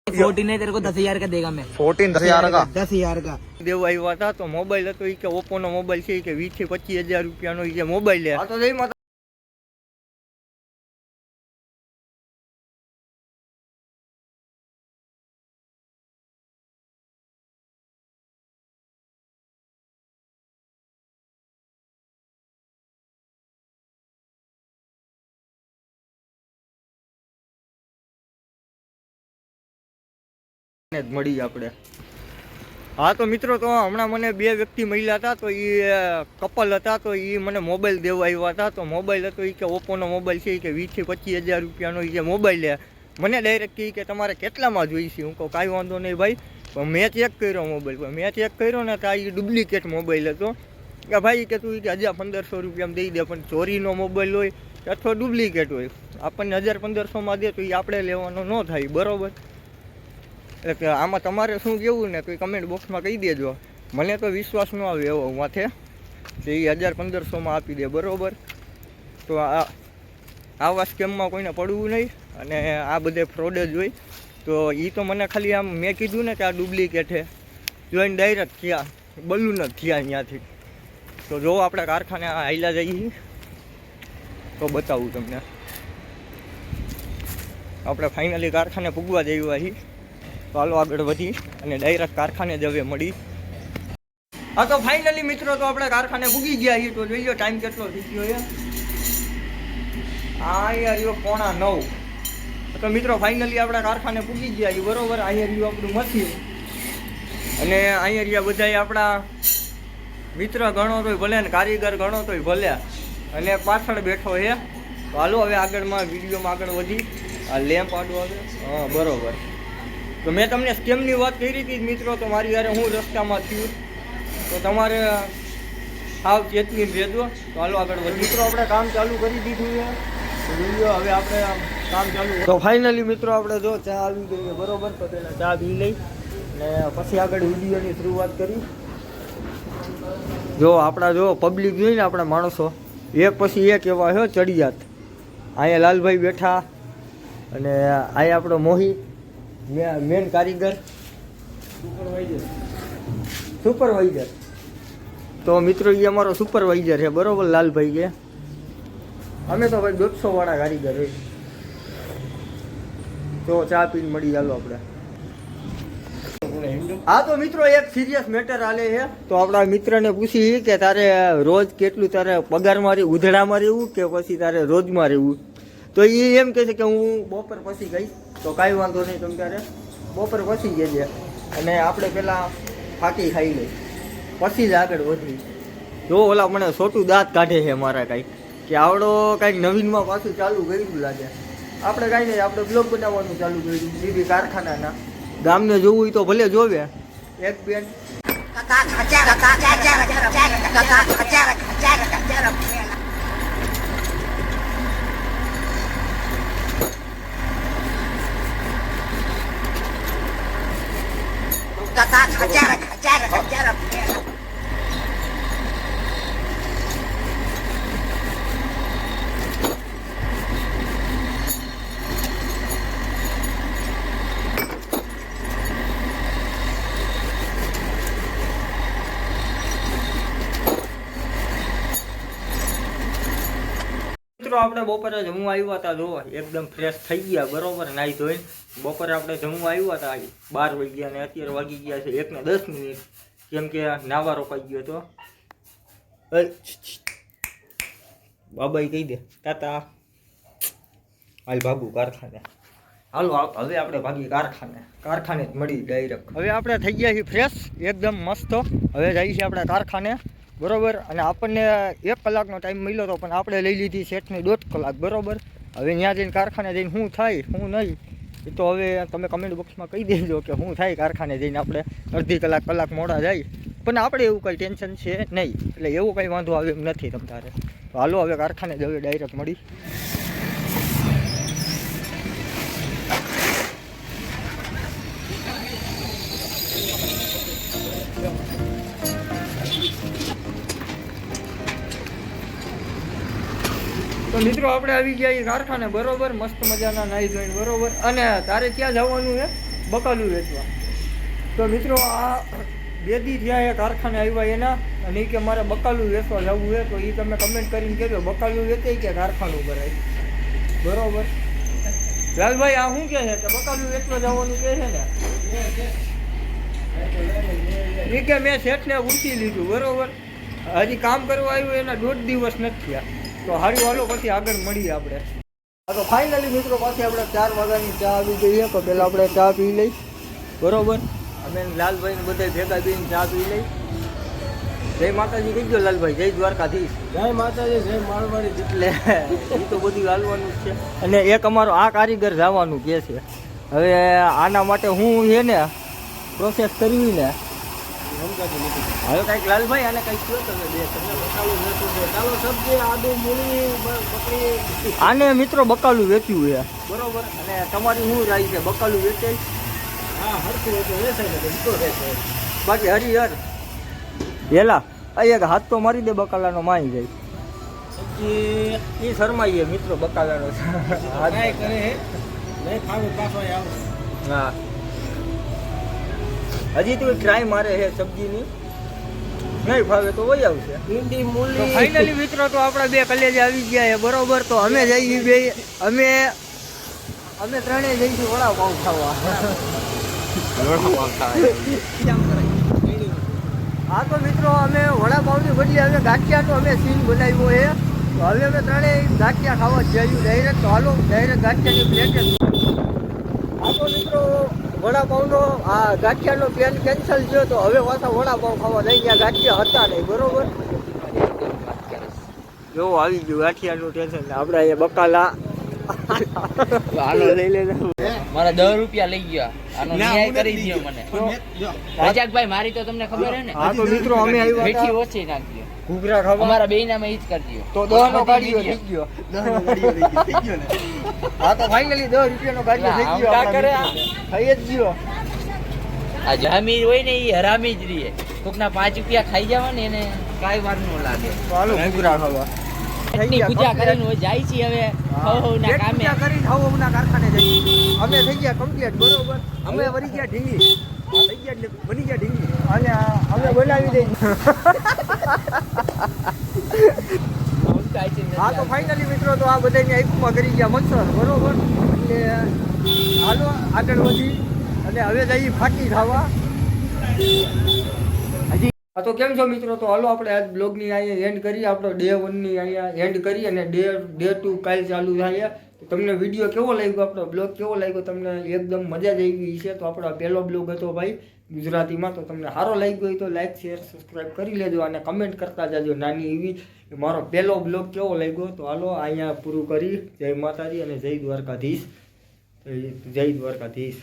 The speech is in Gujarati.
14 है तेरे को 10,000 का देगा मैं 14 10,000 का 10,000 का દેવા આવ્યા હતા તો મોબાઈલ હતો ઈ કે ઓપ્પો નો મોબાઈલ છે ઈ કે 20 થી 25,000 રૂપિયાનો ઈ કે મોબાઈલ લે. આ તો જઈ માતા મળી આપણે. હા તો મિત્રો, તો હમણાં મને બે વ્યક્તિ મળ્યા હતા તો એ કપલ હતા તો એ મને મોબાઈલ દેવા આવ્યા હતા. તો મોબાઈલ હતો એ કે ઓપ્પોનો મોબાઈલ છે એ કે 20 થી 25,000 રૂપિયાનો એ કે મોબાઈલ લે. મને ડાયરેક્ટ કહે કે તમારે કેટલામાં જોઈશે. હું કહું કાંઈ વાંધો નહીં ભાઈ, પણ મેં ચેક કર્યો મોબાઈલ, પણ મેં ચેક કર્યો ને તો આ ડુપ્લિકેટ મોબાઈલ હતો. કે ભાઈ કે તું કે 1,000-1,500 રૂપિયામાં દઈ દે, પણ ચોરીનો મોબાઈલ હોય અથવા ડુપ્લિકેટ હોય આપણને 1,000-1,500માં દે તો એ આપણે લેવાનો ન થાય, બરાબર? એટલે આમાં તમારે શું કહેવું ને તો એ કમેન્ટ બોક્સમાં કહી દેજો. મને તો વિશ્વાસ ન આવે એવો માથે તો એ 1,000-1,500માં આપી દે, બરાબર? તો આવા સ્કેમમાં કોઈને પડવું નહીં અને આ બધે ફ્રોડ જ હોય. તો એ તો મને ખાલી આમ મેં કીધું ને કે આ ડુપ્લિકેટ છે જોઈને ડાયરેક્ટ થયા, બલૂન જ થયા અહીંયાથી. તો જો આપણે કારખાને હાઈલા જઈએ તો બતાવું તમને. આપણે ફાઇનલી કારખાને પૂગવા જઈએ છીએ. તો હાલો આગળ વધી અને ડાયરેક્ટ કારખાને જ હવે મળી. હા તો ફાઇનલી મિત્રો, તો આપણે કારખાને પૂગી ગયા છીએ. તો જોઈ લો ટાઈમ કેટલો થઈ ગયો છે. અહીંયા રહ્યો 8:45. તો મિત્રો ફાઇનલી આપણે કારખાને પૂગી ગયા છીએ, બરોબર? અહીંયા રહ્યું આપણું મશીન અને અહીંયા રહ્યા બધાય આપણા મિત્ર ગણો તોય ભલે ને કારીગર ગણો તોય ભલે, અને પાછળ બેઠો છે. તો હાલો હવે આગળમાં વિડીયોમાં આગળ વધી. આ લેમ્પ આડું આવે, હા બરોબર. તો મેં તમને સ્કેમની વાત કરી હતી મિત્રો, તો મારી યારે હું રસ્તામાં થયું તો તમારે સાવ ચેતવી રહેજો. તો હાલો આગળ વધી. મિત્રો આપણે કામ ચાલુ કરી દીધું છે, વિડીયો હવે આપણે કામ ચાલુ. તો ફાઇનલી મિત્રો આપણે જો ચા આવી ગઈ છે, બરોબર? તો પહેલાં ચા પી લઈ ને પછી આગળ વિડીયોની શરૂઆત કરી. જો આપણા જો પબ્લિક જોઈને આપણા માણસો એક પછી એક એવા છે ચડિયાત. અહીંયા લાલભાઈ બેઠા અને અહીંયા આપણો મોહી મેન કારીગર સુપરવાઇઝર. તો મિત્રો એ અમારો સુપરવાઇઝર છે, બરોબર? લાલભાઈ કે અમે તો ભાઈ 200 વાળા કારીગર હોય. તો ચા પીને મળી ચાલો આપણે. હા તો મિત્રો એક સિરિયસ મેટર હાલે છે. તો આપણા મિત્રને પૂછી કે તારે રોજ કેટલું તારે પગારમાં રહેવું, ઉધડામાં રહેવું કે પછી તારે રોજમાં રહેવું? તો એ એમ કહે છે કે હું બપોર પછી ગઈ. તો કાંઈ વાંધો નહીં, તમે ત્યારે બપોર પછી જઈએ અને આપણે પહેલાં ફાંકી ખાઈ લઈ પછી જ આગળ વધી. જો ઓલા મને છોટું દાંત કાઢે છે મારા કાંઈક કે આવડો કાંઈક નવીનમાં પાછું ચાલુ કર્યું લાગે. આપણે કાંઈ નહીં, આપણે બ્લોગ બનાવવાનું ચાલુ કર્યું બીબી કારખાનાના. ગામને જોવું હોય તો ભલે જોવે. એક બેન આપણે બપોરે જમવા આવ્યા હતા. જો એકદમ ફ્રેશ થઈ ગયા, બરોબર? નાહી ધોઈને બપોરે આપણે જમવા આવ્યા હતા 12 વાગ્યા અને અત્યારે વાગી ગયા છે 1:10. કેમ કે નાવા રોકાઈ ગયો તો બાબાઈ કહી દે તાતા હાલ ભાગું કારખાને. હાલો હવે આપણે ભાગી કારખાને જ મળી ડાયરેક્ટ. હવે આપણે થઈ ગયા છીએ ફ્રેશ એકદમ મસ્ત. હવે જઈએ છીએ આપણે કારખાને, બરોબર? અને આપણને 1 કલાકનો ટાઈમ મળ્યો હતો, પણ આપણે લઈ લીધી સેટની 1.5 કલાક, બરોબર? હવે ત્યાં જઈને કારખાને જઈને શું થાય શું નહીં એ તો હવે તમે કમેન્ટ બોક્સમાં કહી દેજો કે શું થાય. કારખાને જઈને આપણે અડધી કલાક મોડા જાય, પણ આપણે એવું કંઈ ટેન્શન છે નહીં, એટલે એવું કંઈ વાંધો આવે એમ નથી તમ તારે. તો હાલો હવે કારખાને જ હવે ડાયરેક્ટ મળી. તો મિત્રો આપણે આવી ગયા કારખાને, બરોબર? મસ્ત મજાના નાહી ધોઈને, બરોબર? અને તારે ક્યાં જવાનું છે? બકાલું વેચવા. તો મિત્રો આ 2 દી થયા એ કારખાને આવ્યા એના, અને ઈ કે મારે બકાલું વેચવા જવું છે. તો એ તમે કમેન્ટ કરીને કહેજો બકાલું વેચાય કે કારખાનું ભરાય. બરોબર લાલભાઈ આ શું કહે છે કે બકાલું વેચવા જવાનું કહે છે ને? એ કે મેં શેઠને પૂછી લીધું. બરોબર હજી કામ કરવા આવ્યું એના 1.5 દિવસ નથી થયા. તો હારી હાલો પછી આગળ મળીએ આપણે. હા તો ફાઇનલી મિત્રો પાછી આપણે 4 વાગ્યાની ચા આવી ગઈ છે. તો પહેલાં આપણે ચા પી લઈ. બરોબર અમે લાલભાઈ ને બધા ભેગા થઈને ચા પી લઈ. જય માતાજી કહી ગયો લાલભાઈ. જય દ્વારકાધીશ. જય માતાજી, જય માળવાડી. એટલે એ તો બધું હાલવાનું જ છે. અને એક અમારો આ કારીગર જવાનું કહે છે. હવે આના માટે હું છે ને પ્રોસેસ કરવી ને હવે કંઈક લાલભાઈ આને કંઈક કહો તમે બે તમને બકાલું વેચવું છે. ચાલો સબ્જી આદુ મૂળી બકરી આને મિત્રો બકાલું વેચ્યું છે. બરોબર અને તમારી શું રાય છે બકાલું વેચાય? હા હરખું હતું વેચાય ને બધો વેચાય. બાકી હરિહર હેલા એક હાથ તો મારી દે બકાલાનો માઈ જાય. સબ્જી એ શરમાઈએ મિત્રો બકાલાનો ટ્રાય કરે હે નહીં ખાવું પાછો આવ. હા હજી તો ટ્રાય મારે છે સબ્જીની. નહીં ફાવે તો વહી આવશે. ભીંડી તો મૂળી ફાઇનલી મિત્રો તો આપણા 2 કલેજ આવી ગયા છે. બરોબર તો અમે જઈએ બે અમે ત્રણેય જઈશું વડાપાઉં ખાવા. હા તો મિત્રો અમે વડાપાઉંની બદલે હવે ગાંઠિયા તો અમે સીન બનાવ્યો છે. તો હવે અમે ત્રણેય ગાંઠિયા ખાવા જઈએ ડાયરેક્ટ. તો હાલો ડાયરેક્ટ ગાંઠિયાની પ્લેટ. હા તો મિત્રો વડાપાઉંનો આ ગાંઠિયાનો પ્લાન કેન્સલ થયો. તો હવે પાછા વડાપાઉં ખાવા જઈ ગયા. ગાંઠિયા હતા નહીં. બરોબર જો આવી ગયું ગાંઠિયાનું ટેન્શન. આપણે અહીંયા બકાલા હાલો લઈ લેજો. મારા 10 રૂપિયા લઈ ગયા. આનો ન્યાય કરી દયો મને. રજાકભાઈ મારી તો તમને ખબર હે ને. હા તો મિત્રો અમે આવ્યા મીઠી હતા ઓછી નાખજો. ઘૂઘરા ખાવા. અમારા બેયનામાં ઈ જ કરજો. તો 10 નો ગાડીઓ થઈ ગયો. હા તો ફાઇનલી 10 રૂપિયાનો ગાડીઓ થઈ ગયો. આમ કા કરે આ? થઈ જ ગયો. આ જામી હોય ને ઈ હરામી જ રહીએ. કોકના 5 રૂપિયા ખાઈ જવા ને એને કાઈ વાર નો લાગે. તો હાલો ઘૂઘરા ખાવા. એટલી પૂજા કરીને હોય જાય છે હવે હવના કામે. પૂજા કરીને હવના કારખાને જઈએ. અમે થઈ ગયા કમ્પ્લીટ. બરોબર અમે વળી ગયા ઢીંગી. થઈ ગયા બની ગયા ઢીંગી. અને અમે બનાવી દઈ. હા તો ફાઇનલી મિત્રો તો આ બધાની આઈપમાં કરી ગયા મચ્છર. બરોબર એટલે હાલો આગળ વધી અને હવે જઈએ ફાટી ખાવા. હા તો કેમ છો મિત્રો? તો હાલો આપણે આજ બ્લોગની અહીંયા એન્ડ કરીએ. આપણો ડે 1ની અહીંયા એન્ડ કરી અને ડે 2 કાલ ચાલુ થાય. તો તમને વિડીયો કેવો લાગ્યો, આપણો બ્લોગ કેવો લાગ્યો? તમને એકદમ મજા જ આવી ગઈ છે. તો આપણો પહેલો બ્લોગ હતો ભાઈ ગુજરાતીમાં. તો તમને સારો લાગ્યો હોય તો લાઈક શેર સબસ્ક્રાઈબ કરી લેજો અને કમેન્ટ કરતા જાજો નાની એવી મારો પહેલો બ્લોગ કેવો લાગ્યો. તો હાલો અહીંયા પૂરું કરી. જય માતાજી અને જય દ્વારકાધીશ. જય દ્વારકાધીશ.